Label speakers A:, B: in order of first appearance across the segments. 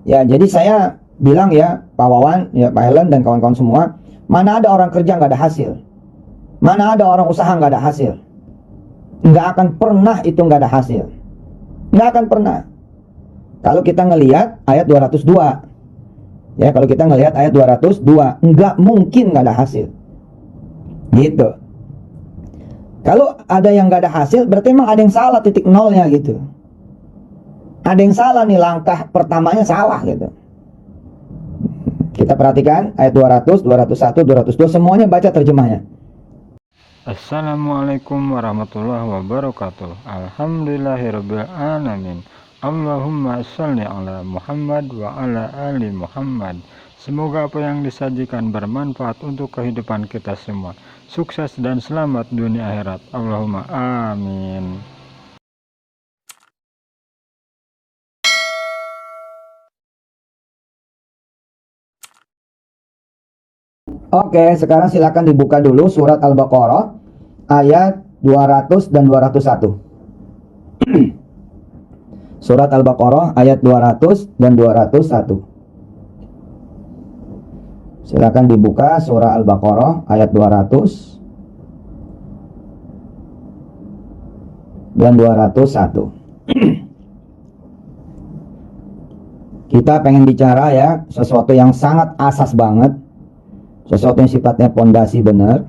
A: Ya, jadi saya bilang ya, Pak Wawan, ya Pak Helen dan kawan-kawan semua, mana ada orang kerja nggak ada hasil? Mana ada orang usaha nggak ada hasil? Nggak akan pernah itu nggak ada hasil. Nggak akan pernah. Kalau kita ngelihat ayat 202, ya kalau kita ngelihat ayat 202, nggak mungkin nggak ada hasil. Gitu. Kalau ada yang nggak ada hasil, berarti emang ada yang salah titik nolnya gitu. Ada yang salah nih, langkah pertamanya salah gitu. Kita perhatikan ayat 200, 201, 202, semuanya baca terjemahnya.
B: Assalamualaikum warahmatullahi wabarakatuh. Alhamdulillahirabbil alamin. Allahumma shalli ala Muhammad wa ala ali Muhammad. Semoga apa yang disajikan bermanfaat untuk kehidupan kita semua. Sukses dan selamat dunia akhirat. Allahumma amin.
A: Oke, sekarang silakan dibuka dulu surat Al-Baqarah ayat 200 dan 201. Surat Al-Baqarah ayat 200 dan 201. Silakan dibuka surah Al-Baqarah ayat 200 dan 201. Kita pengen bicara ya sesuatu yang sangat asas banget. Sesuatu yang sifatnya pondasi benar,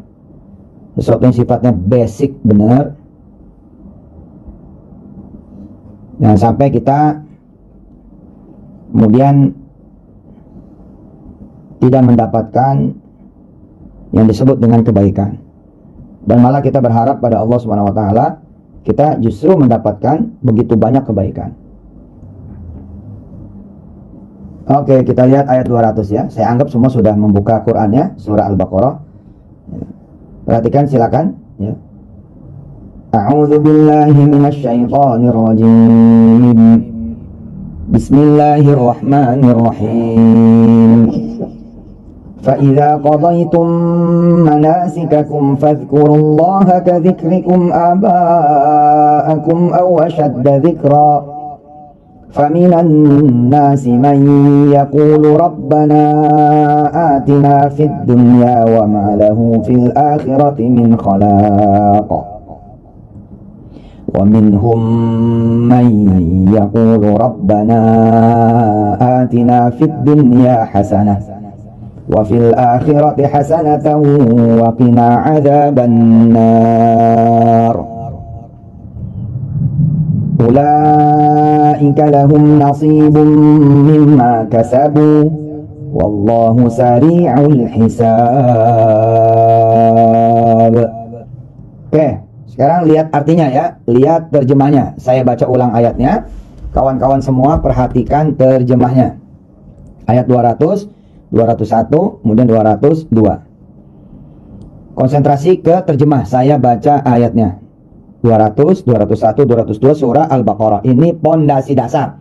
A: sesuatu yang sifatnya basic benar. Jangan sampai kita kemudian tidak mendapatkan yang disebut dengan kebaikan, dan malah kita berharap pada Allah Subhanahu wa taala kita justru mendapatkan begitu banyak kebaikan. Oke, kita lihat ayat 200 ya. Saya anggap semua sudah membuka Qur'annya, surah Al-Baqarah. Perhatikan silakan ya. A'udzu billahi minasyaitonir rajim. Bismillahirrahmanirrahim. فَإِذَا قَضَيْتُمْ مَنَاسِكَكُمْ فَاذْكُرُوا اللَّهَ كَذِكْرِكُمْ آبَاءَكُمْ أَوْ أَشَدَّ ذِكْرًا فَمِنَ النَّاسِ مَنْ يَقُولُ رَبَّنَا آتِنَا فِي الدُّنْيَا وَمَا لَهُ فِي الْآخِرَةِ مِنْ خَلَاقٍ وَمِنْهُمْ مَنْ يَقُولُ رَبَّنَا آتِنَا فِي الدُّنْيَا حَسَنَةً وَفِي الْآخِرَةِ حَسَنَةً وَقِنَا عَذَابَ النَّارِ أُولَئِكَ لَهُمْ نَصِيبٌ مِّمَّا كَسَبُوا وَاللَّهُ سَرِيعُ الْحِسَابِ. Oke, sekarang lihat artinya ya, lihat terjemahnya. Saya baca ulang ayatnya. Kawan-kawan semua perhatikan terjemahnya. Ayat 200, 201, kemudian 202. Konsentrasi ke terjemah. Saya baca ayatnya. 200, 201, 202 surah Al-Baqarah. Ini pondasi dasar.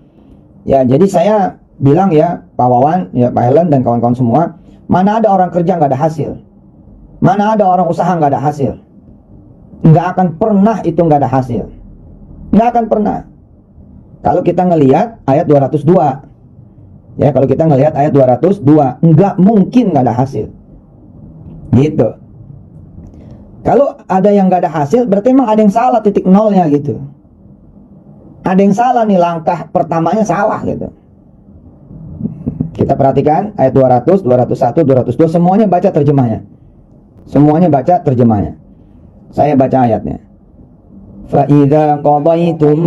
A: Ya, jadi saya bilang ya, Pak Wawan, ya Pak Helen dan kawan-kawan semua, mana ada orang kerja nggak ada hasil? Mana ada orang usaha nggak ada hasil? Nggak akan pernah itu nggak ada hasil. Nggak akan pernah. Kalau kita ngelihat ayat 202, ya kalau kita ngelihat ayat 202, nggak mungkin nggak ada hasil. Gitu. Kalau ada yang nggak ada hasil, berarti emang ada yang salah titik nolnya gitu. Ada yang salah nih, langkah pertamanya salah gitu. Kita perhatikan ayat 200, 201, 202, semuanya baca terjemahnya. Semuanya baca terjemahnya. Saya baca ayatnya. فَإِذَا قَضَيْتُمْ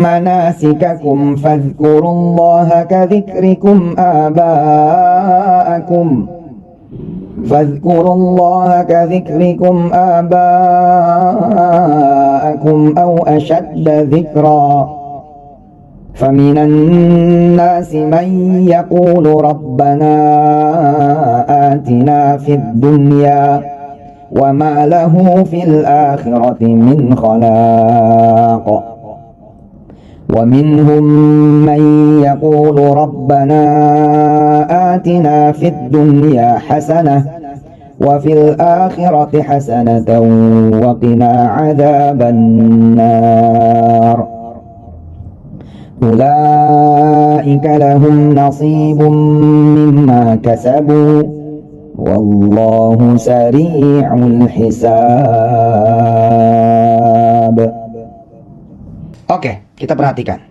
A: مَنَاسِكَكُمْ فَاذْكُرُوا اللَّهَ كَذِكْرِكُمْ آبَاءَكُمْ فاذكروا الله كذكركم آباءكم أو أشد ذكرا فمن الناس من يقول ربنا آتنا في الدنيا وما له في الآخرة من خلاق ومنهم من يقول ربنا آتنا في الدنيا حسنة وفي الآخرة حسنة وقنا عذاب النار Ulaika lahum nasibum mimma kasabu wallahu sari'ul hisab. Oke, kita perhatikan.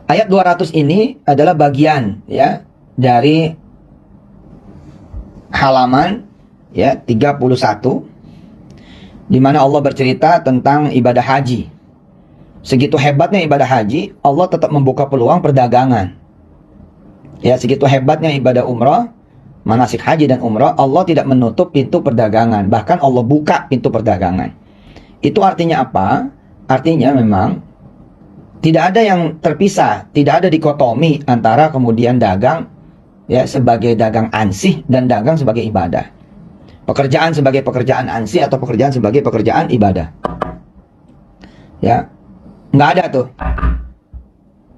A: Ayat 200 ini adalah bagian ya dari halaman ya 31 di mana Allah bercerita tentang ibadah haji. Segitu hebatnya ibadah haji, Allah tetap membuka peluang perdagangan. Ya, segitu hebatnya ibadah umrah, manasik haji dan umrah, Allah tidak menutup pintu perdagangan, bahkan Allah buka pintu perdagangan. Itu artinya apa? Artinya memang tidak ada yang terpisah, tidak ada dikotomi antara kemudian dagang ya sebagai dagang ansih dan dagang sebagai ibadah. Pekerjaan sebagai pekerjaan ansih atau pekerjaan sebagai pekerjaan ibadah. Ya, nggak ada tuh.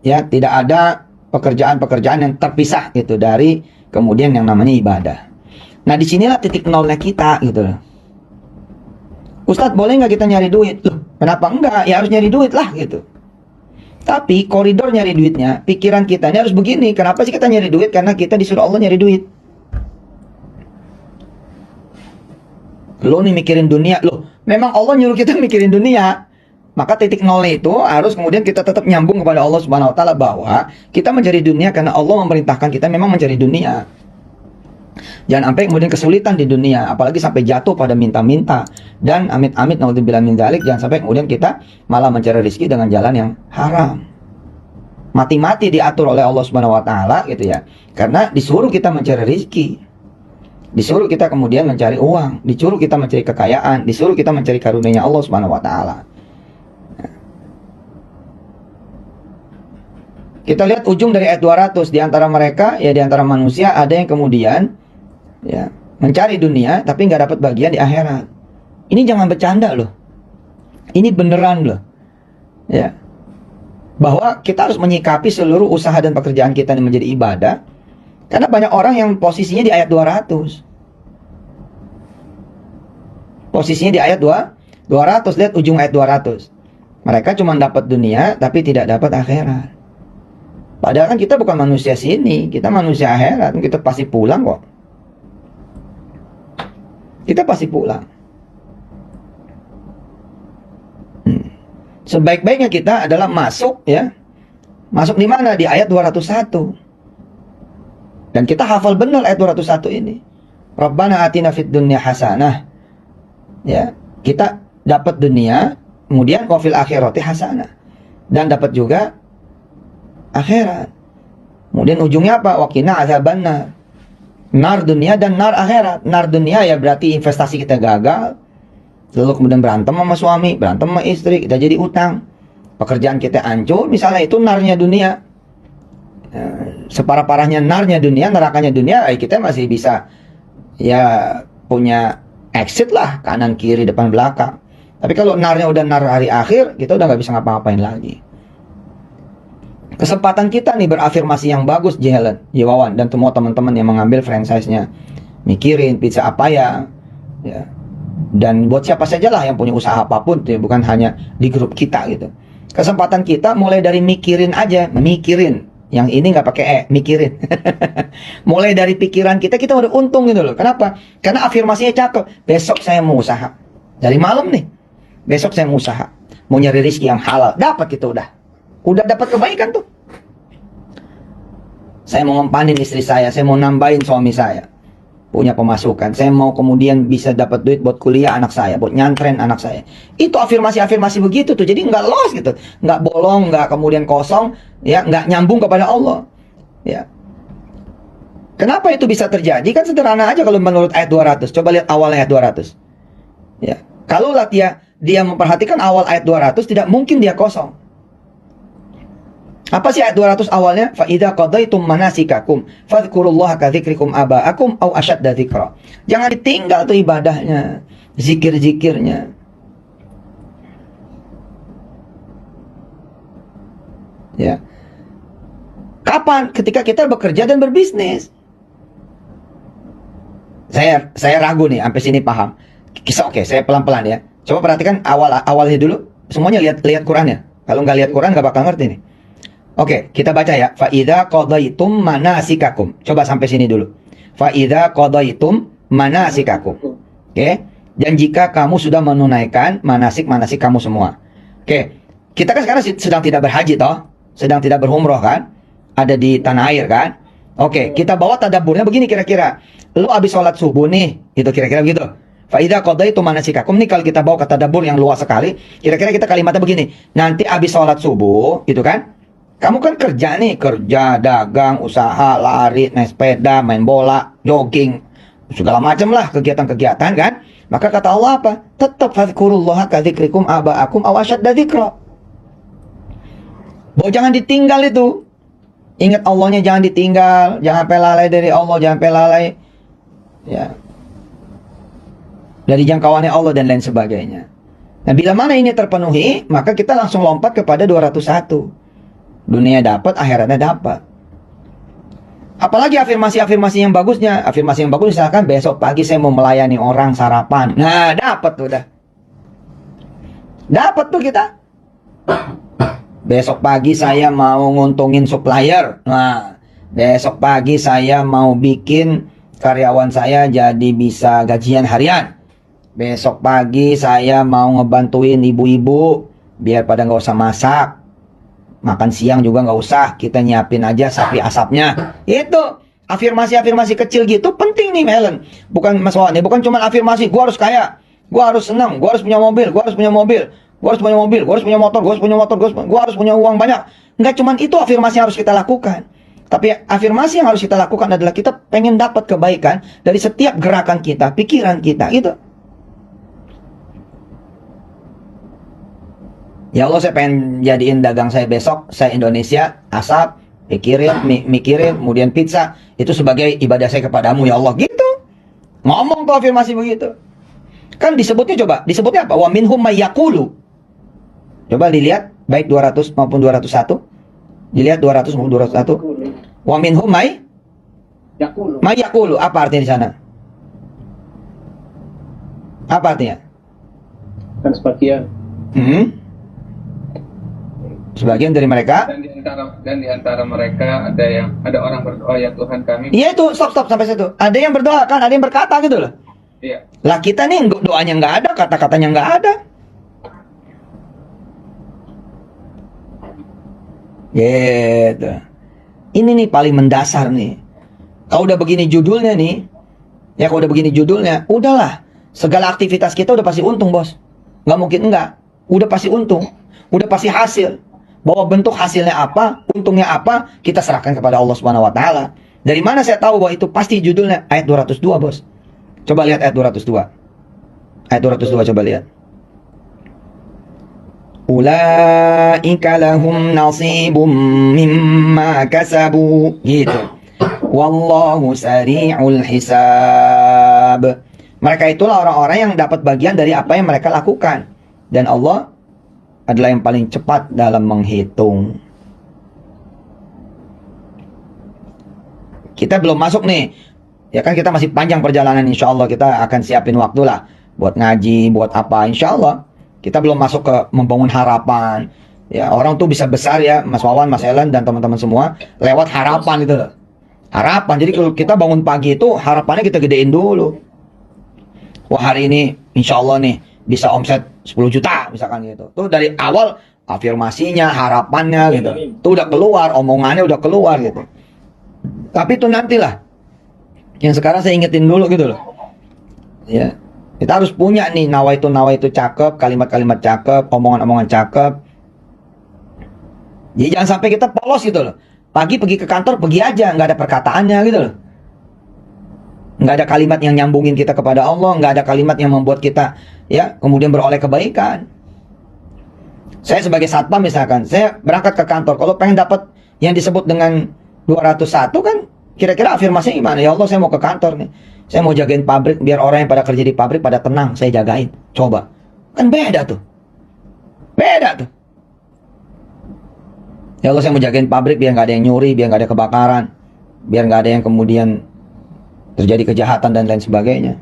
A: Ya, tidak ada pekerjaan-pekerjaan yang terpisah gitu dari kemudian yang namanya ibadah. Nah, disinilah titik nolnya kita gitu loh. Ustadz, boleh nggak kita nyari duit? Loh, kenapa enggak? Ya harus nyari duit lah gitu. Tapi koridor nyari duitnya, pikiran kita ini harus begini. Kenapa sih kita nyari duit? Karena kita disuruh Allah nyari duit. Lo nih mikirin dunia. Loh, memang Allah nyuruh kita mikirin dunia. Maka titik nolnya itu harus kemudian kita tetap nyambung kepada Allah Subhanahu wa taala bahwa kita mencari dunia karena Allah memerintahkan kita memang mencari dunia. Jangan sampai kemudian kesulitan di dunia, apalagi sampai jatuh pada minta-minta. Dan amit-amit naudzubillah min dzalik, jangan sampai kemudian kita malah mencari rezeki dengan jalan yang haram. Mati-mati diatur oleh Allah Subhanahu wa taala gitu ya. Karena disuruh kita mencari rezeki. Disuruh kita kemudian mencari uang, disuruh kita mencari kekayaan, disuruh kita mencari karunia Allah Subhanahu wa taala. Kita lihat ujung dari ayat 200, di antara mereka ya di antara manusia ada yang kemudian ya mencari dunia tapi nggak dapat bagian di akhirat. Ini jangan bercanda loh. Ini beneran loh. Ya. Bahwa kita harus menyikapi seluruh usaha dan pekerjaan kita yang menjadi ibadah. Karena banyak orang yang posisinya di ayat 200. Posisinya di ayat 200, lihat ujung ayat 200. Mereka cuma dapat dunia tapi tidak dapat akhirat. Padahal kan kita bukan manusia sini, kita manusia akhirat, kita pasti pulang kok. Kita pasti pulang. Sebaik-baiknya kita adalah masuk ya. Masuk di mana? Di ayat 201. Dan kita hafal benar ayat 201 ini. Rabbana atina fid dunya hasanah. Ya, kita dapat dunia, kemudian wa fil akhirati hasanah. Dan dapat juga akhirat. Kemudian ujungnya apa? Waqina azabannar. Nar dunia dan nar akhirat. Nar dunia ya berarti investasi kita gagal. Lalu kemudian berantem sama suami, berantem sama istri, kita jadi utang. Pekerjaan kita hancur, misalnya itu narnya dunia. Separah-parahnya narnya dunia, nerakanya dunia, kita masih bisa ya punya exit lah, kanan kiri depan belakang. Tapi kalau narnya udah nar hari akhir, kita udah nggak bisa ngapa-ngapain lagi. Kesempatan kita nih berafirmasi yang bagus, Jehelen, Jewawan, dan semua teman-teman yang mengambil franchise-nya. Mikirin pizza apa ya. Dan buat siapa sajalah yang punya usaha apapun, ya, bukan hanya di grup kita gitu. Kesempatan kita mulai dari mikirin aja, mikirin. Yang ini nggak pakai mikirin. Mulai dari pikiran kita udah untung gitu loh. Kenapa? Karena afirmasinya cakep. Besok saya mau usaha. Dari malam nih. Besok saya mau usaha. Mau nyari rezeki yang halal. Dapat itu udah. Udah dapat kebaikan tuh. Saya mau ngempanin istri saya mau nambahin suami saya. Punya pemasukan. Saya mau kemudian bisa dapat duit buat kuliah anak saya, buat nyantren anak saya. Itu afirmasi-afirmasi begitu tuh. Jadi nggak lost gitu. Nggak bolong, nggak kemudian kosong, ya, nggak nyambung kepada Allah. Ya. Kenapa itu bisa terjadi? Kan sederhana aja kalau menurut ayat 200. Coba lihat awal ayat 200. Ya. Kalau dia memperhatikan awal ayat 200, tidak mungkin dia kosong. Apa sih ayat 200 awalnya? Fa idza qadaitum manasikakum fadhkurullaha ka dzikrikum aba'akum aw ashadda dzikra. Jangan ditinggal tuh ibadahnya, zikir-zikirnya. Ya. Kapan? Ketika kita bekerja dan berbisnis. Saya ragu nih, sampai sini paham. Oke, saya pelan-pelan ya. Coba perhatikan awalnya dulu. Semuanya lihat Qurannya. Kalau nggak lihat Quran nggak bakal ngerti nih. Oke, kita baca ya. Fa idza qadaitum manasikakum. Coba sampai sini dulu. Fa idza qadaitum manasikakum. Oke. Dan jika kamu sudah menunaikan manasik-manasik kamu semua. Oke. Kita kan sekarang sedang tidak berhaji toh? Sedang tidak berumroh kan? Ada di tanah air kan? Oke, kita bawa tadaburnya begini kira-kira. Lu habis sholat subuh nih, itu kira-kira begitu. Fa idza qadaitum manasikakum, nih kalau kita bawa ke tadabur yang luas sekali, kira-kira kita kalimatnya begini. Nanti habis sholat subuh, itu kan? Kamu kan kerja nih, kerja, dagang, usaha, lari, naik sepeda, main bola, jogging, segala macam lah kegiatan-kegiatan kan. Maka kata Allah apa? Tetap fadhkurullaha kadzikrikum aba'akum aw asyadda dzikra. Bahwa jangan ditinggal itu. Ingat Allahnya jangan ditinggal, jangan sampai lalai dari Allah, jangan sampai lalai ya dari jangkauannya Allah dan lain sebagainya. Nah, bila mana ini terpenuhi, maka kita langsung lompat kepada 201. Dunia dapat, akhiratnya dapat. Apalagi afirmasi-afirmasi yang bagusnya. Afirmasi yang bagus misalkan besok pagi saya mau melayani orang sarapan. Nah, dapat tuh dah. Dapat tuh kita. Besok pagi saya mau nguntungin supplier. Nah, besok pagi saya mau bikin karyawan saya jadi bisa gajian harian. Besok pagi saya mau ngebantuin ibu-ibu biar pada nggak usah masak. Makan siang juga nggak usah, kita nyiapin aja sapi asapnya. Itu afirmasi-afirmasi kecil gitu penting nih Melen. Bukan masalah nih, bukan cuma afirmasi gua harus kaya, gua harus senang, gua harus punya mobil, gua harus punya mobil, gua harus punya mobil, gua harus punya motor, gua harus punya motor, gua harus punya uang banyak. Nggak cuma itu afirmasi yang harus kita lakukan. Tapi afirmasi yang harus kita lakukan adalah kita pengen dapat kebaikan dari setiap gerakan kita, pikiran kita, gitu. Ya Allah, saya pengen jadiin dagang saya besok, saya Indonesia, asap, mikirin, kemudian pizza, itu sebagai ibadah saya kepadamu ya Allah, gitu. Ngomong tuh afirmasi begitu. Kan disebutnya apa? Wa minhum may yaqulu. Coba dilihat, baik 200 maupun 201. Dilihat 200 maupun 201. Wa minhum may yaqulu. Apa artinya di sana? Apa artinya?
C: Kan sebagian.
A: Sebagian dari mereka.
C: Dan di antara mereka ada orang berdoa, ya Tuhan kami.
A: Iya itu, stop sampai situ. Ada yang berdoa kan, ada yang berkata gitu loh.
C: Iya.
A: Lah kita nih doanya nggak ada, kata-katanya nggak ada. Gitu. Ini nih paling mendasar nih. Kalau udah begini judulnya nih, ya kalau udah begini judulnya, udahlah. Segala aktivitas kita udah pasti untung, bos. Nggak mungkin enggak. Udah pasti untung. Udah pasti hasil. Bahwa bentuk hasilnya apa, untungnya apa, kita serahkan kepada Allah Subhanahu wa taala. Dari mana saya tahu bahwa itu pasti judulnya? Ayat 202, bos. Coba lihat ayat 202. Ayat 202 coba lihat. Ulaika lahum nasibum mimma kasabu. Gitu. Wallahu sari'ul hisab. Mereka itulah orang-orang yang dapat bagian dari apa yang mereka lakukan. Dan Allah adalah yang paling cepat dalam menghitung. Kita belum masuk nih. Ya kan kita masih panjang perjalanan, insya Allah kita akan siapin waktu lah. Buat ngaji, buat apa, insya Allah. Kita belum masuk ke membangun harapan. Ya, orang tuh bisa besar ya, Mas Wawan, Mas Ellen, dan teman-teman semua, lewat harapan itu loh. Harapan, jadi kalau kita bangun pagi itu, harapannya kita gedein dulu. Wah, hari ini, insya Allah nih, bisa omset 10 juta, misalkan gitu. Tuh dari awal, afirmasinya, harapannya gitu. Tuh udah keluar, omongannya udah keluar gitu. Tapi itu nantilah. Yang sekarang saya ingetin dulu gitu loh. Ya, kita harus punya nih nawaitu cakep, kalimat-kalimat cakep, omongan-omongan cakep. Jadi jangan sampai kita polos gitu loh. Pagi pergi ke kantor, pergi aja, nggak ada perkataannya gitu loh. Nggak ada kalimat yang nyambungin kita kepada Allah, nggak ada kalimat yang membuat kita ya kemudian beroleh kebaikan. Saya sebagai satpam misalkan, saya berangkat ke kantor, kalau pengen dapat yang disebut dengan 201 kan, kira-kira afirmasinya gimana? Ya Allah, saya mau ke kantor nih, saya mau jagain pabrik biar orang yang pada kerja di pabrik pada tenang, saya jagain. Coba, kan beda tuh. Ya Allah, saya mau jagain pabrik biar nggak ada yang nyuri, biar nggak ada kebakaran, biar nggak ada yang kemudian terjadi kejahatan dan lain sebagainya.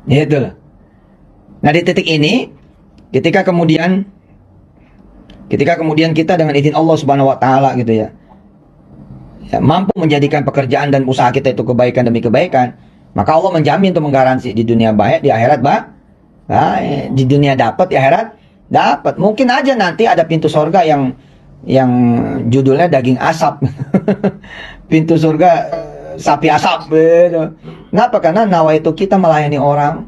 A: Gitu loh. Nah di titik ini, ketika kemudian Ketika kemudian kita dengan izin Allah Subhanahu wa taala gitu ya, mampu menjadikan pekerjaan dan usaha kita itu kebaikan demi kebaikan, maka Allah menjamin untuk menggaransi di dunia baik, di akhirat di dunia dapat, di akhirat dapat. Mungkin aja nanti ada pintu surga yang judulnya daging asap. Pintu surga sapi asap gitu. Kenapa? Karena nawaitu kita melayani orang,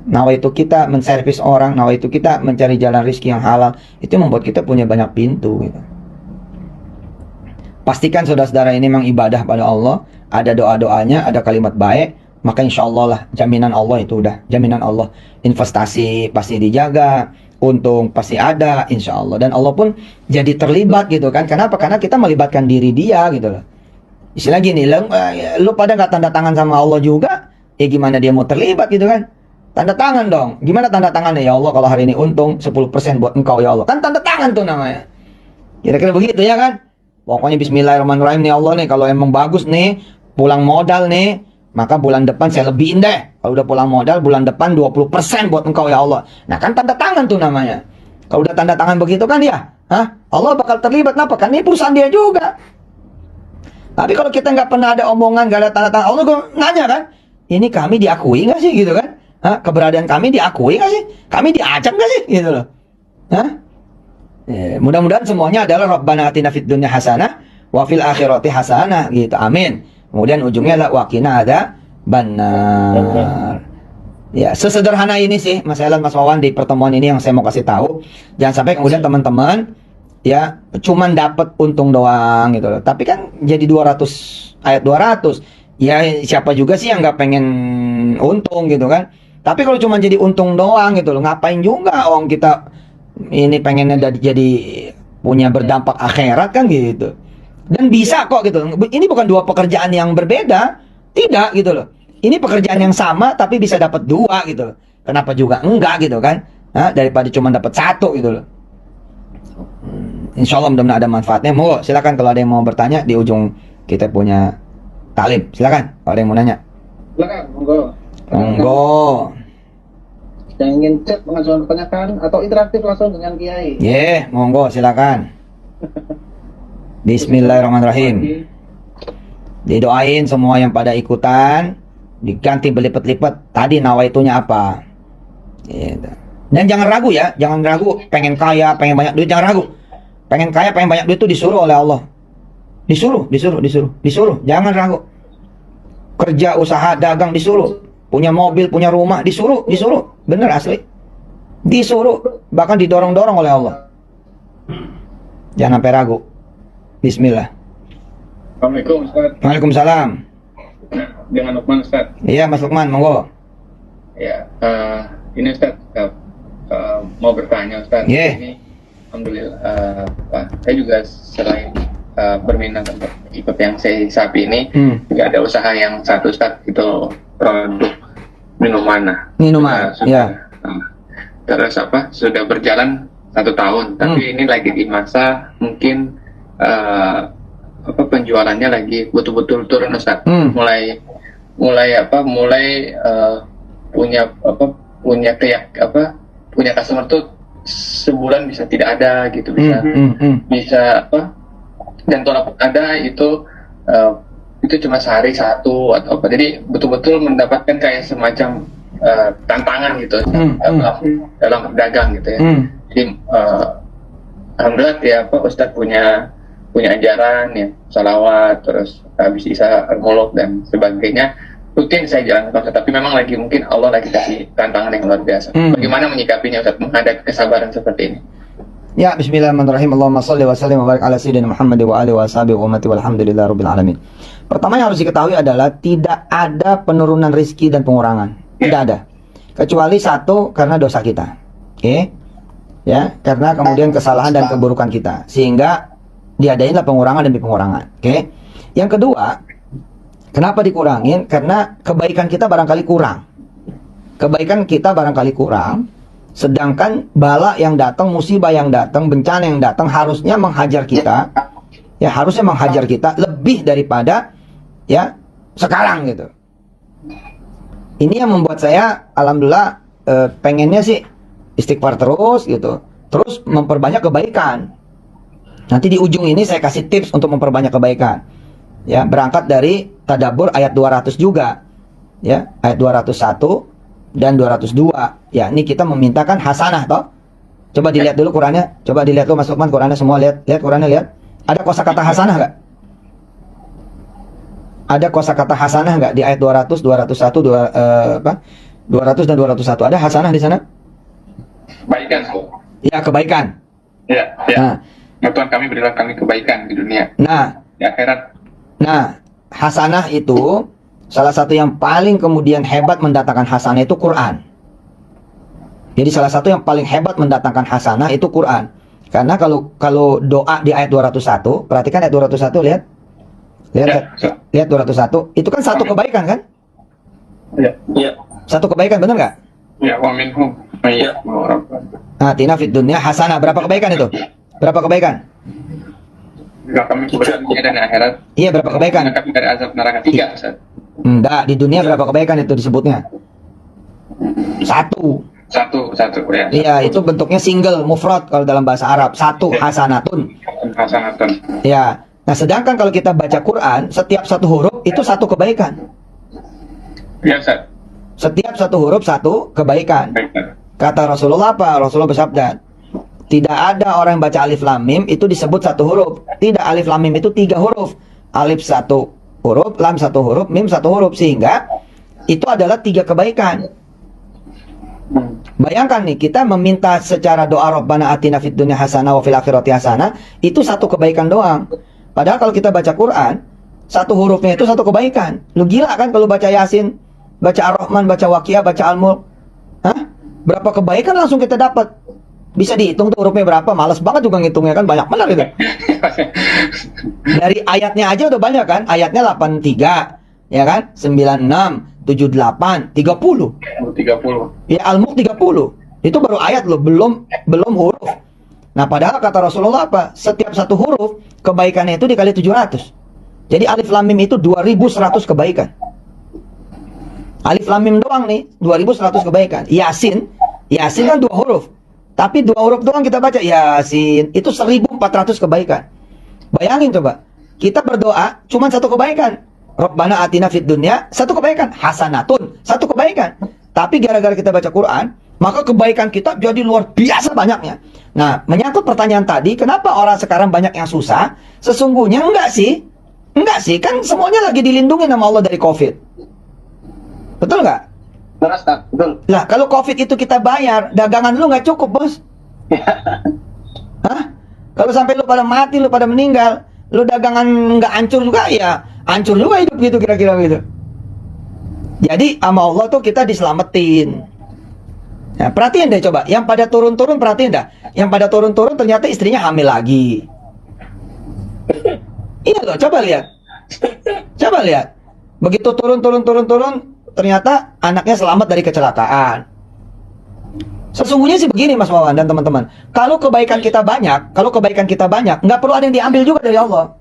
A: nawaitu kita menservis orang, nawaitu kita mencari jalan rezeki yang halal, itu membuat kita punya banyak pintu gitu. Pastikan saudara-saudara ini memang ibadah pada Allah, ada doa-doanya, ada kalimat baik, maka insya Allah lah, jaminan Allah itu udah, jaminan Allah. Investasi pasti dijaga, untung pasti ada, insya Allah. Dan Allah pun jadi terlibat gitu kan. Kenapa? Karena kita melibatkan diri dia gitu loh. Istilah gini, lu pada nggak tanda tangan sama Allah juga, ya gimana dia mau terlibat gitu kan? Tanda tangan dong. Gimana tanda tangannya? Ya Allah, kalau hari ini untung 10% buat engkau ya Allah. Kan tanda tangan tuh namanya. Kira-kira begitu ya kan? Pokoknya bismillahirrahmanirrahim nih Allah nih, kalau emang bagus nih, pulang modal nih, maka bulan depan saya lebihin deh. Kalau udah pulang modal, bulan depan 20% buat engkau ya Allah. Nah kan tanda tangan tuh namanya. Kalau udah tanda tangan begitu kan ya, Allah bakal terlibat. Kenapa? Kan ini perusahaan dia juga. Tapi kalau kita nggak pernah ada omongan, nggak ada tanda tangan, Allah nanya kan, ini kami diakui nggak sih gitu kan? Keberadaan kami diakui nggak sih? Kami diajak nggak sih? Gitu loh. Mudah-mudahan semuanya adalah Rabbana atina fid dunya hasanah wa fil akhirati hasanah gitu. Amin. Kemudian ujungnya adalah waqina ada benar. Ya, sesederhana ini sih Mas Elan, Mas Wawan, di pertemuan ini yang saya mau kasih tahu. Jangan sampai kemudian teman-teman ya cuman dapat untung doang gitu loh. Tapi kan jadi 200 ayat 200. Ya siapa juga sih yang nggak pengen untung gitu kan. Tapi kalau cuma jadi untung doang gitu loh, ngapain juga orang kita ini pengennya jadi punya berdampak akhirat kan gitu. Dan bisa kok gitu. Ini bukan dua pekerjaan yang berbeda, tidak gitu loh. Ini pekerjaan yang sama tapi bisa dapat dua gitu loh. Kenapa juga enggak gitu kan? Daripada cuma dapat satu gitu loh. Insya Allah mudah-mudahan ada manfaatnya. Mau silakan kalau ada yang mau bertanya di ujung kita punya talim. Silakan kalau ada yang mau nanya.
C: Silakan, monggo.
A: Monggo.
C: Yang ingin chat mengajukan pertanyaan atau interaktif langsung dengan Kiai.
A: Monggo silakan. Bismillahirrahmanirrahim. Didoain semua yang pada ikutan, diganti berlipat-lipat. Tadi nawaitunya apa? Gitu. Dan jangan ragu ya, jangan ragu. Pengen kaya, pengen banyak duit, jangan ragu. Pengen kaya, pengen banyak duit itu disuruh oleh Allah. Disuruh. Jangan ragu. Kerja, usaha, dagang disuruh. Punya mobil, punya rumah, disuruh. Bener asli. Disuruh, bahkan didorong-dorong oleh Allah. Jangan sampai ragu. Bismillah.
C: Assalamualaikum Ustaz.
A: Waalaikumsalam.
C: Dengan Lukman Ustaz.
A: Iya Mas Lukman, monggo.
C: Ya, ini Ustaz, mau bertanya Ustaz. Ini alhamdulillah, saya juga selain berminat untuk ikut yang sapi ini, juga ada usaha yang satu Ustaz, itu produk minuman.
A: Ya.
C: Terus sudah berjalan 1 tahun, tapi ini lagi di masa mungkin penjualannya lagi betul-betul turun Ustaz. Mulai punya customer tuh sebulan bisa tidak ada gitu, bisa dan kalaupun ada itu cuma sehari satu atau apa. Jadi betul-betul mendapatkan kayak semacam tantangan gitu dalam berdagang gitu ya. Jadi alhamdulillah ya Ustadz punya ajaran ya, salawat, terus habis isa muluk dan sebagainya rutin saya jalankan Ustadz. Tapi memang mungkin Allah lagi kasih tantangan yang luar biasa. Bagaimana menyikapinya Ustadz menghadapi kesabaran seperti ini?
A: Ya, bismillahirrahmanirrahim. Allahumma shalli wa sallim wa barik ala sayyidina Muhammad wa alihi wa sahbihi wa ummati walhamdulillahirabbil alamin. Pertama yang harus diketahui adalah tidak ada penurunan rezeki dan pengurangan. Tidak ada. Kecuali satu, karena dosa kita. Oke? Ya, karena kemudian kesalahan dan keburukan kita. Sehingga diadainlah pengurangan demi pengurangan. Oke? Yang kedua, kenapa dikurangin? Karena kebaikan kita barangkali kurang. Kebaikan kita barangkali kurang. Sedangkan bala yang datang, musibah yang datang, bencana yang datang harusnya menghajar kita. Ya, harusnya menghajar kita lebih daripada ya sekarang gitu. Ini yang membuat saya alhamdulillah pengennya sih istighfar terus gitu. terus memperbanyak kebaikan. Nanti di ujung ini saya kasih tips untuk memperbanyak kebaikan. Ya, berangkat dari tadabbur ayat 200 juga. Ya, ayat 201 dan 202. Ya, ini kita memintakan hasanah toh. Coba dilihat dulu Qurannya. Coba dilihat dulu Mas Lukman Qurannya semua, lihat Qurannya, lihat. Ada kosakata hasanah enggak? Ada kosakata hasanah enggak di ayat 200, 201, 200 dan 201? Ada hasanah di sana?
C: Kebaikan.
A: Ya, kebaikan.
C: Ya, ya.
A: Nah,
C: Ya, Tuhan kami berilah kami kebaikan di dunia,
A: nah,
C: di akhirat.
A: nah, hasanah itu salah satu yang paling kemudian hebat mendatangkan hasanah itu Quran. Jadi salah satu yang paling hebat mendatangkan hasanah itu Quran. Karena kalau doa di ayat 201, perhatikan ayat 201, lihat. Lihat 201, itu kan satu kebaikan kan?
C: Ya, ya.
A: Satu kebaikan, benar nggak?
C: Ya, wa minhum may ya'muru.
A: Atina fid dunya hasanah. Berapa kebaikan itu? Berapa kebaikan?
C: Berilah kami kebaikan di dunia dan akhirat.
A: Iya, berapa kebaikan?
C: Dan kami dari azab neraka 3, Ustaz.
A: Enggak, di dunia berapa kebaikan itu disebutnya? Satu.
C: Satu ya.
A: Iya, itu bentuknya single, mufrad kalau dalam bahasa Arab. Satu, hasanatun.
C: Hasanatun.
A: Ya. Nah, sedangkan kalau kita baca Quran, setiap satu huruf itu satu kebaikan.
C: Ya, Ustaz.
A: Setiap satu huruf satu kebaikan.
C: Baik.
A: Kata Rasulullah apa? Rasulullah bersabda, tidak ada orang yang baca alif lam mim itu disebut satu huruf. Tidak, alif lam mim itu 3 huruf. Alif satu huruf, lam satu huruf, mim satu huruf. Sehingga itu adalah 3 kebaikan. Bayangkan nih, kita meminta secara doa Rabbana atina fid dunya hasanah wa fil akhirati hasanah, itu satu kebaikan doang. Padahal kalau kita baca Quran, satu hurufnya itu satu kebaikan. Lu gila kan kalau baca Yasin, baca Ar-Rahman, baca Waqiah, baca Al-Mulk. Hah? Berapa kebaikan langsung kita dapat? Bisa dihitung tuh hurufnya berapa? Males banget juga ngitungnya kan, banyak benar itu. Dari ayatnya aja udah banyak kan? Ayatnya 83, ya kan? 96, 78, 30.
C: 30.
A: Ya, Al-Mulk 30. Itu baru ayat loh, belum huruf. Nah, padahal kata Rasulullah apa? Setiap satu huruf kebaikannya itu dikali 700. Jadi alif lam mim itu 2100 kebaikan. Alif lam mim doang nih 2100 kebaikan. Yasin kan 2 huruf. Tapi 2 huruf doang kita baca Yasin, itu 1400 kebaikan. Bayangin coba, kita berdoa cuma satu kebaikan. Rabbana atina fid dunya, satu kebaikan. Hasanatun, satu kebaikan. Tapi gara-gara kita baca Quran, maka kebaikan kita jadi luar biasa banyaknya. Nah, menyangkut pertanyaan tadi, kenapa orang sekarang banyak yang susah? Sesungguhnya enggak sih, kan semuanya lagi dilindungi sama Allah dari COVID. Betul nggak?
C: Betul.
A: Lah, kalau COVID itu kita bayar, dagangan lu nggak cukup, bos. Hah? Kalau sampai lu pada mati, lu pada meninggal, lu dagangan nggak hancur juga, ya hancur juga hidup gitu, kira-kira gitu. Jadi sama Allah tuh kita diselamatin. Nah, perhatiin deh coba, yang pada turun-turun perhatiin dah. Yang pada turun-turun ternyata istrinya hamil lagi. Iya loh, coba lihat. Coba lihat. Begitu turun, ternyata anaknya selamat dari kecelakaan. Sesungguhnya sih begini Mas Wawan dan teman-teman. Kalau kebaikan kita banyak, nggak perlu ada yang diambil juga dari Allah.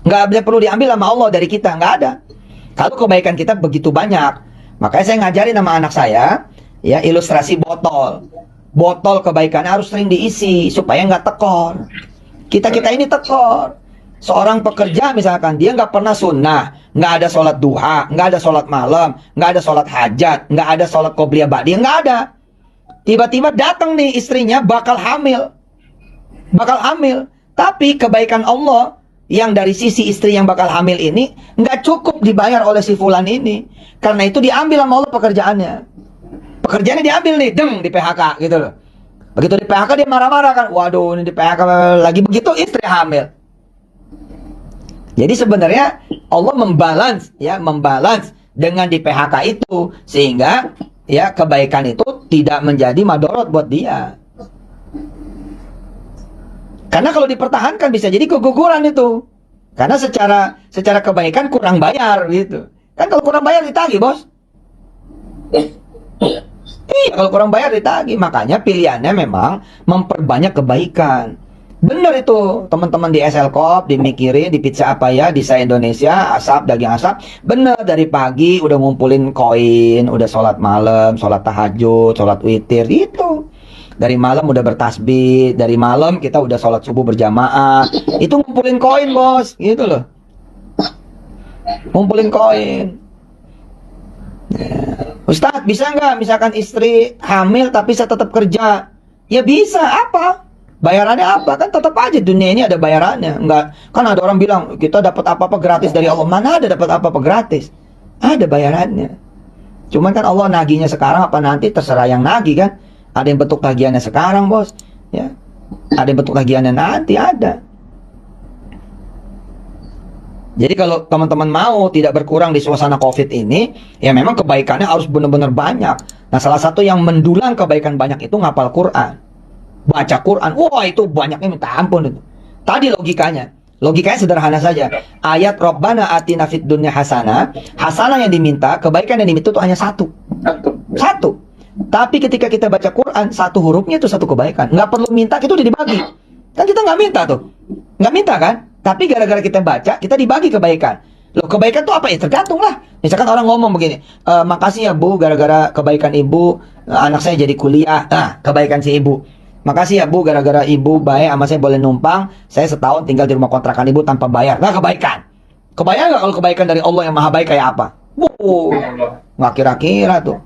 A: Nggak perlu diambil sama Allah dari kita, nggak ada. Kalau kebaikan kita begitu banyak, makanya saya ngajarin sama anak saya, ya, ilustrasi botol. Botol kebaikannya harus sering diisi supaya nggak tekor. Kita ini tekor. Seorang pekerja misalkan, dia nggak pernah sunnah, nggak ada sholat duha, nggak ada sholat malam, nggak ada sholat hajat, nggak ada sholat qobliyah ba'diyah, nggak ada. Tiba-tiba datang nih istrinya bakal hamil. Tapi kebaikan Allah yang dari sisi istri yang bakal hamil ini nggak cukup dibayar oleh si fulan ini. Karena itu diambil sama Allah pekerjaannya. Pekerjaannya diambil nih, di PHK gitu loh. Begitu di PHK dia marah-marah kan, waduh ini di PHK lagi, begitu istri hamil. Jadi sebenarnya Allah membalance dengan di PHK itu, sehingga ya kebaikan itu tidak menjadi madorot buat dia. Karena kalau dipertahankan bisa jadi keguguran itu. Karena secara kebaikan kurang bayar gitu. Kan kalau kurang bayar ditagih, bos. Iya, kalau kurang bayar ditagih. Makanya pilihannya memang memperbanyak kebaikan. Bener itu, teman-teman di SL Coop, dimikirin, di pizza apa ya, di Saya Indonesia, asap, daging asap. Bener, dari pagi udah ngumpulin koin, udah sholat malam, sholat tahajud, sholat witir, itu. Dari malam udah bertasbih, dari malam kita udah sholat subuh berjamaah. Itu ngumpulin koin, bos, gitu loh. Ngumpulin koin. Ya. Ustadz, bisa nggak misalkan istri hamil tapi saya tetap kerja? Ya bisa, apa? Bayarannya apa? Kan tetap aja dunia ini ada bayarannya. Enggak, kan ada orang bilang kita dapat apa-apa gratis dari Allah. Mana ada dapat apa-apa gratis? Ada bayarannya. Cuman kan Allah nagihnya sekarang apa nanti terserah yang nagih kan. Ada yang bentuk tagihannya sekarang, bos. Ya. Ada yang bentuk tagihannya nanti ada. Jadi kalau teman-teman mau tidak berkurang di suasana COVID ini, ya memang kebaikannya harus benar-benar banyak. Nah, salah satu yang mendulang kebaikan banyak itu ngapal Quran. Baca Quran. Wah, itu banyaknya minta ampun itu. Tadi logikanya. Logikanya sederhana saja. Ayat Rabbana atina fid dunya hasanah. Hasanah yang diminta, kebaikan yang diminta itu hanya satu. Satu. Tapi ketika kita baca Quran, satu hurufnya itu satu kebaikan. Nggak perlu minta, itu udah dibagi. Kan kita nggak minta tuh. Nggak minta kan? Tapi gara-gara kita baca, kita dibagi kebaikan. Loh, kebaikan tuh apa ya? Tergantung lah. Misalkan orang ngomong begini, makasih ya Bu, gara-gara kebaikan Ibu, anak saya jadi kuliah. Nah, kebaikan si Ibu. Makasih ya Bu, gara-gara Ibu baik sama saya boleh numpang, saya setahun tinggal di rumah kontrakan Ibu tanpa bayar. Nah, kebaikan. Kebayang nggak kalau kebaikan dari Allah yang maha baik kayak apa? Nggak kira-kira tuh.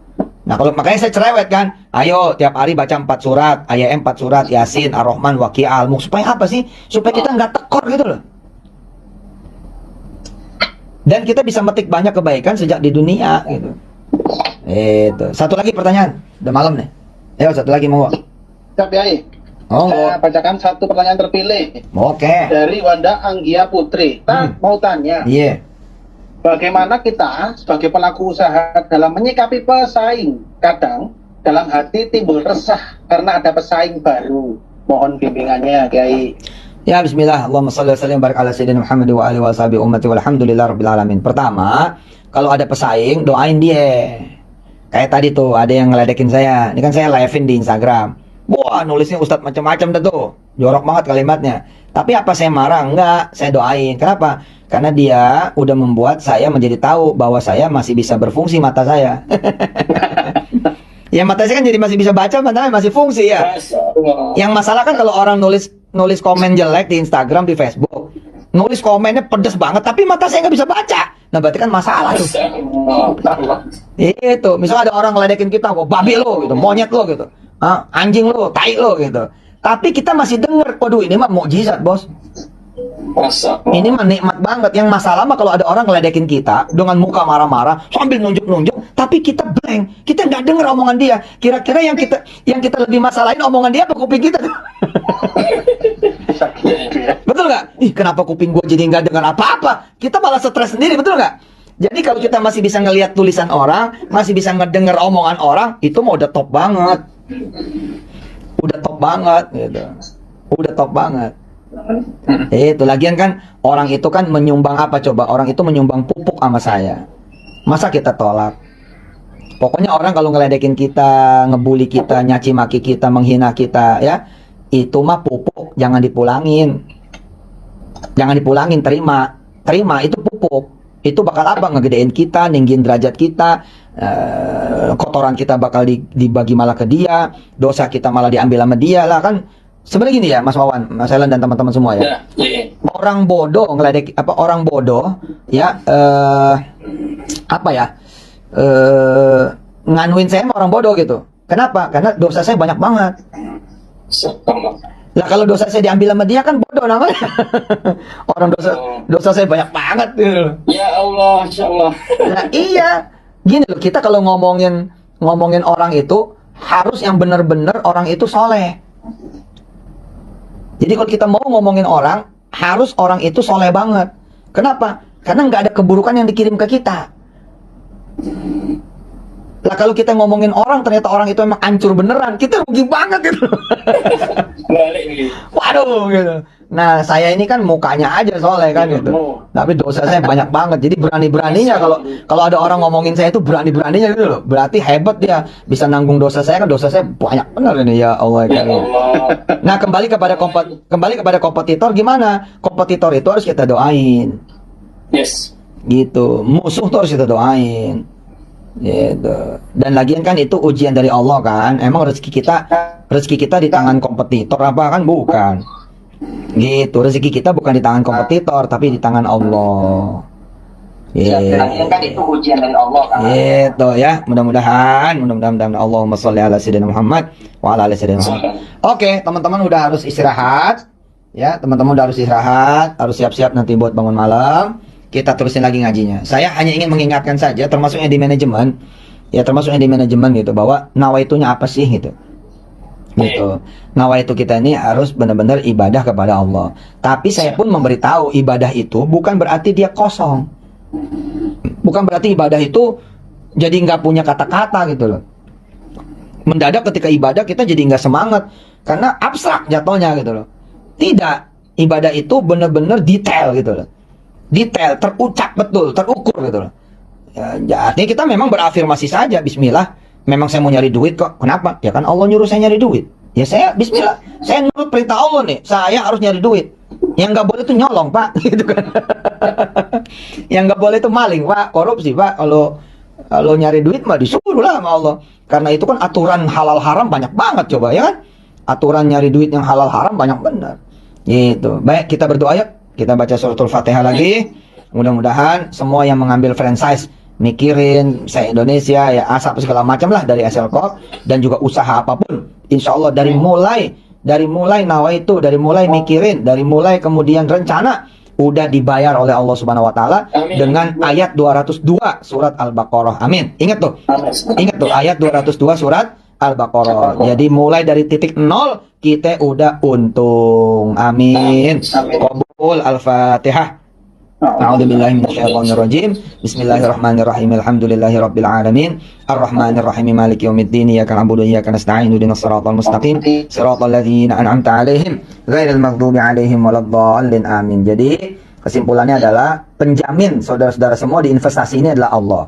A: Nah, kalau makanya saya cerewet kan, ayo tiap hari baca 4 surat, ayat 4 surat, Yasin, Ar-Rahman, Waqi'ah, Al-Mulk. Supaya apa sih? Supaya kita nggak tekor gitu loh. Dan kita bisa metik banyak kebaikan sejak di dunia gitu. Itu. Satu lagi pertanyaan. Udah malam nih. Ayo satu lagi mau.
D: Siap Yai.
A: Oh,
D: Saya bacakan satu pertanyaan terpilih
A: oke.
D: dari Wanda Anggia Putri. Mau tanya,
A: Iya.
D: bagaimana kita sebagai pelaku usaha dalam menyikapi pesaing? Kadang dalam hati timbul resah karena ada pesaing baru. Mohon bimbingannya, Kiai.
A: Ya, bismillah. Allahumma shalli wa sallim barik ala sayyidina Muhammad wa alihi wa sahbihi ummati walhamdulillah rabbil alamin. Pertama, kalau ada pesaing, doain dia. Kayak tadi tuh, ada yang ngeledekin saya. Ini kan saya live-in di Instagram. Wah, nulisnya Ustadz macam-macam dah tuh. Jorok banget kalimatnya. Tapi apa saya marah? Enggak, saya doain. Kenapa? Karena dia udah membuat saya menjadi tahu bahwa saya masih bisa berfungsi mata saya. Ya, mata saya kan jadi masih bisa baca, matanya masih fungsi ya. Yang masalah kan kalau orang nulis komen jelek di Instagram, di Facebook. Nulis komennya pedes banget, tapi mata saya nggak bisa baca. Nah, berarti kan masalah tuh. Itu, misalnya ada orang ngeledekin kita, kok babi lo gitu, monyet lo gitu. Anjing lo, tai lo gitu. Tapi kita masih denger, waduh ini mah mukjizat, bos. Ini mah nikmat banget. Yang masalah mah kalau ada orang ngeledekin kita dengan muka marah-marah sambil nunjuk-nunjuk, tapi kita blank, kita nggak denger omongan dia. Kira-kira yang kita lebih masalahin omongan dia apa kuping kita? Betul nggak? Ih, kenapa kuping gue jadi nggak dengar apa-apa? Kita malah stres sendiri, betul nggak? Jadi kalau kita masih bisa ngelihat tulisan orang, masih bisa ngedenger omongan orang, itu mah udah top banget. Udah top banget gitu. Udah top banget. Itu lagian kan orang itu kan menyumbang apa coba? Orang itu menyumbang pupuk sama saya. Masa kita tolak? Pokoknya orang kalau ngeledekin kita, ngebully kita, nyaci maki kita, menghina kita ya, itu mah pupuk, jangan dipulangin. Jangan dipulangin, terima. Terima, itu pupuk. Itu bakal apa? Ngegedein kita, ninggin derajat kita, kotoran kita bakal dibagi malah ke dia, dosa kita malah diambil sama dia lah kan. Sebenarnya gini ya, Mas Wawan, Mas Elan dan teman-teman semua ya. Orang bodoh ngeledek orang bodoh ya apa ya? Nganuin saya sama orang bodoh gitu. Kenapa? Karena dosa saya banyak banget. Lah kalau dosa saya diambil sama dia kan bodoh namanya. Orang dosa saya banyak banget gitu.
D: Ya Allah, Insya Allah.
A: Nah, iya. Gini loh, kita kalau ngomongin orang itu harus yang benar-benar orang itu soleh. Jadi kalau kita mau ngomongin orang, harus orang itu soleh banget. Kenapa? Karena nggak ada keburukan yang dikirim ke kita. Lah kalau kita ngomongin orang, ternyata orang itu emang hancur beneran, kita rugi banget gitu.
D: Balik nih.
A: Waduh gitu. Nah, saya ini kan mukanya aja soleh kan gitu. Tapi dosa saya banyak banget. Jadi berani-beraninya kalau ada orang ngomongin saya itu berani-beraninya gitu loh. Berarti hebat dia bisa nanggung dosa saya, kan dosa saya banyak benar ini ya Allah ya. Nah, kembali kepada kompetitor gimana? Kompetitor itu harus kita doain.
D: Yes.
A: Gitu. Musuh tuh harus kita doain. Gitu. Dan lagian kan itu ujian dari Allah kan. Emang rezeki kita di tangan kompetitor apa kan? Bukan. Gitu. Rezeki kita bukan di tangan kompetitor tapi di tangan Allah.
D: Lagian kan itu ujian dari Allah kan.
A: Gitu ya. Mudah-mudahan Allahumma sholli ala sayyidina Muhammad wa ala ali sayyidina Muhammad. Oke, teman-teman udah harus istirahat. Ya, teman-teman udah harus istirahat, harus siap-siap nanti buat bangun malam. Kita terusin lagi ngajinya. Saya hanya ingin mengingatkan saja, termasuk yang di manajemen, ya termasuk yang di manajemen gitu, bahwa nawaitunya apa sih gitu. Gitu. Nawaitu kita ini harus benar-benar ibadah kepada Allah. Tapi saya pun memberitahu ibadah itu bukan berarti dia kosong. Bukan berarti ibadah itu jadi nggak punya kata-kata gitu loh. Mendadak ketika ibadah kita jadi nggak semangat karena abstrak jatuhnya gitu loh. Tidak, ibadah itu benar-benar detail gitu loh. Detail, terucap betul, terukur gitu loh. Ya, artinya kita memang berafirmasi saja, bismillah, memang saya mau nyari duit kok. Kenapa? Ya kan Allah nyuruh saya nyari duit. Ya saya bismillah, saya nurut perintah Allah nih, saya harus nyari duit. Yang nggak boleh itu nyolong, Pak, gitu kan. Yang nggak boleh itu maling, Pak, korupsi, Pak. Kalau nyari duit mah disuruh lah sama Allah. Karena itu kan aturan halal haram banyak banget coba ya kan. Aturan nyari duit yang halal haram banyak benar. Gitu. Baik, kita berdoa yuk. Kita baca suratul Fatihah lagi. Mudah-mudahan semua yang mengambil franchise, mikirin saya Indonesia ya asap segala macam lah dari SLCOP dan juga usaha apapun. Insya Allah dari mulai nawaitu, dari mulai mikirin, dari mulai kemudian rencana udah dibayar oleh Allah Subhanahu wa taala dengan ayat 202 surat Al-Baqarah. Amin. Ingat tuh. Ingat tuh ayat 202 surat Al-Baqarah. Jadi mulai dari titik nol kita udah untung. Amin. Qabul Al-Fatihah. A'udzubillahi minasyaitonirrajim. Bismillahirrahmanirrahim. Alhamdulillahirabbil alamin. Arrahmanirrahim. Maliki yaumiddin. Iyyaka na'budu wa iyyaka nasta'in. Ihdinas siratal mustaqim. Siratal ladzina an'amta 'alaihim ghairil maghdubi 'alaihim waladdallin. Amin. Jadi kesimpulannya adalah penjamin saudara-saudara semua di investasi ini adalah Allah.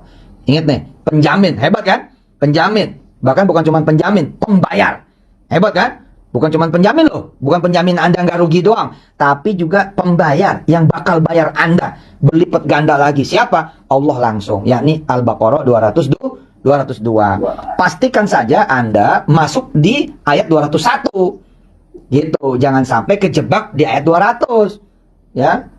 A: Ingat nih, penjamin. Hebat kan? Penjamin. Bahkan bukan cuma penjamin, pembayar. Hebat kan? Bukan cuma penjamin loh, bukan penjamin Anda nggak rugi doang, tapi juga pembayar yang bakal bayar Anda berlipat ganda lagi. Siapa? Allah langsung, yakni Al-Baqarah 202. Pastikan saja Anda masuk di ayat 201. Gitu, jangan sampai kejebak di ayat 200. Ya.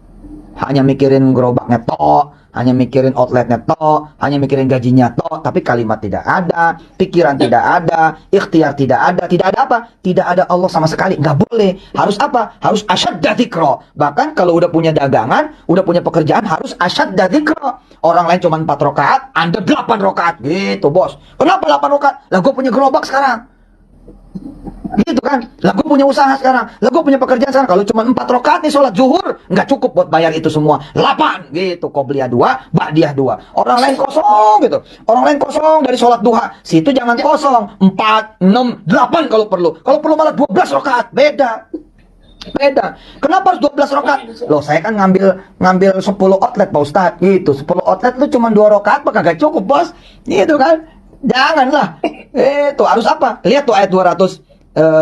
A: Hanya mikirin gerobaknya tok, hanya mikirin outletnya tok, hanya mikirin gajinya tok, tapi kalimat tidak ada, pikiran tidak ada, ikhtiar tidak ada apa? Tidak ada Allah sama sekali, nggak boleh. Harus apa? Harus asyadda dzikra. Bahkan kalau udah punya dagangan, udah punya pekerjaan, harus asyadda dzikra. Orang lain cuma 4 rakaat, Anda 8 rakaat, gitu bos. Kenapa 8 rakaat? Lah gue punya gerobak sekarang. Gitu kan, lah gue punya usaha sekarang, lah gue punya pekerjaan sekarang. Kalau cuma 4 rakaat nih sholat zuhur, nggak cukup buat bayar itu semua. 8 gitu, qobliyah 2, ba'diyah 2. Orang lain kosong gitu, orang lain kosong dari sholat duha. Situ jangan kosong, 4, 6, 8 kalau perlu. Kalau perlu malah 12 rakaat, beda. Kenapa harus 12 rakaat? Loh saya kan ngambil 10 outlet Pak Ustadz, gitu. 10 outlet itu cuma 2 rakaat, maka gak cukup bos, gitu kan. Janganlah, itu harus apa? Lihat tuh ayat 200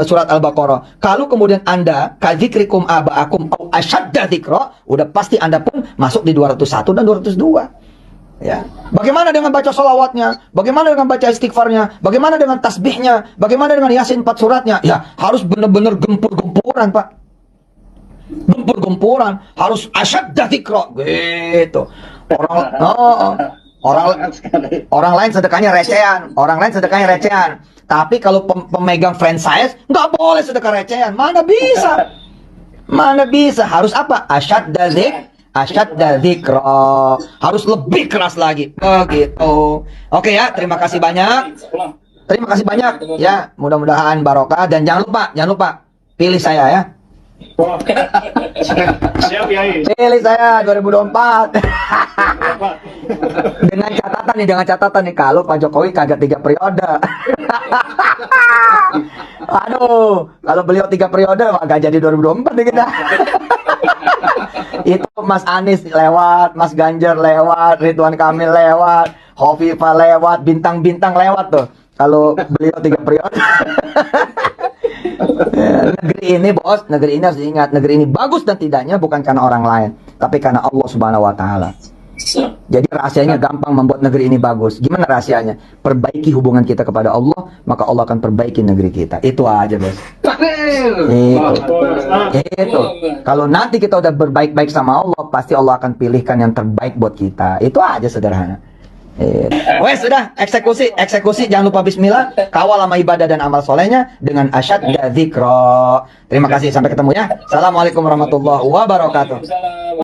A: surat Al-Baqarah. Kalau kemudian Anda kadzikrikum aba'akum au asyadda dzikra, udah pasti Anda pun masuk di 201 dan 202. Ya. Bagaimana dengan baca sholawatnya? Bagaimana dengan baca istighfarnya? Bagaimana dengan tasbihnya? Bagaimana dengan Yasin 4 suratnya? Ya, harus benar-benar gempur-gempuran, Pak. Gempur-gempuran, harus asyadda dzikra gitu. Orang lain sedekahnya recehan. Tapi kalau pemegang franchise nggak boleh sedekah recehan. Mana bisa? Harus apa? Asyadda dzikra. Harus lebih keras lagi. Begitu. Oke ya, terima kasih banyak. Ya, mudah-mudahan barokah dan jangan lupa pilih saya ya.
E: Siap ya.
A: Pilih saya 2024. Dengan catatan nih kalau Pak Jokowi kagak 3 periode. Aduh, kalau beliau 3 periode agak jadi 2024 nih kita. Itu Mas Anies lewat, Mas Ganjar lewat, Ridwan Kamil lewat, Khofifah lewat, bintang-bintang lewat tuh. Kalau beliau 3 periode. Negeri ini harus diingat, negeri ini bagus dan tidaknya bukan karena orang lain, tapi karena Allah Subhanahu wa taala. Jadi rahasianya gampang membuat negeri ini bagus. Gimana rahasianya? Perbaiki hubungan kita kepada Allah, maka Allah akan perbaiki negeri kita. Itu aja, Bos. Itu. Kalau nanti kita udah berbaik-baik sama Allah, pasti Allah akan pilihkan yang terbaik buat kita. Itu aja sederhana. Wes sudah, eksekusi jangan lupa bismillah, kawal sama ibadah dan amal solehnya dengan asyad dzikra. Terima kasih, sampai ketemu ya. Assalamualaikum warahmatullahi wabarakatuh.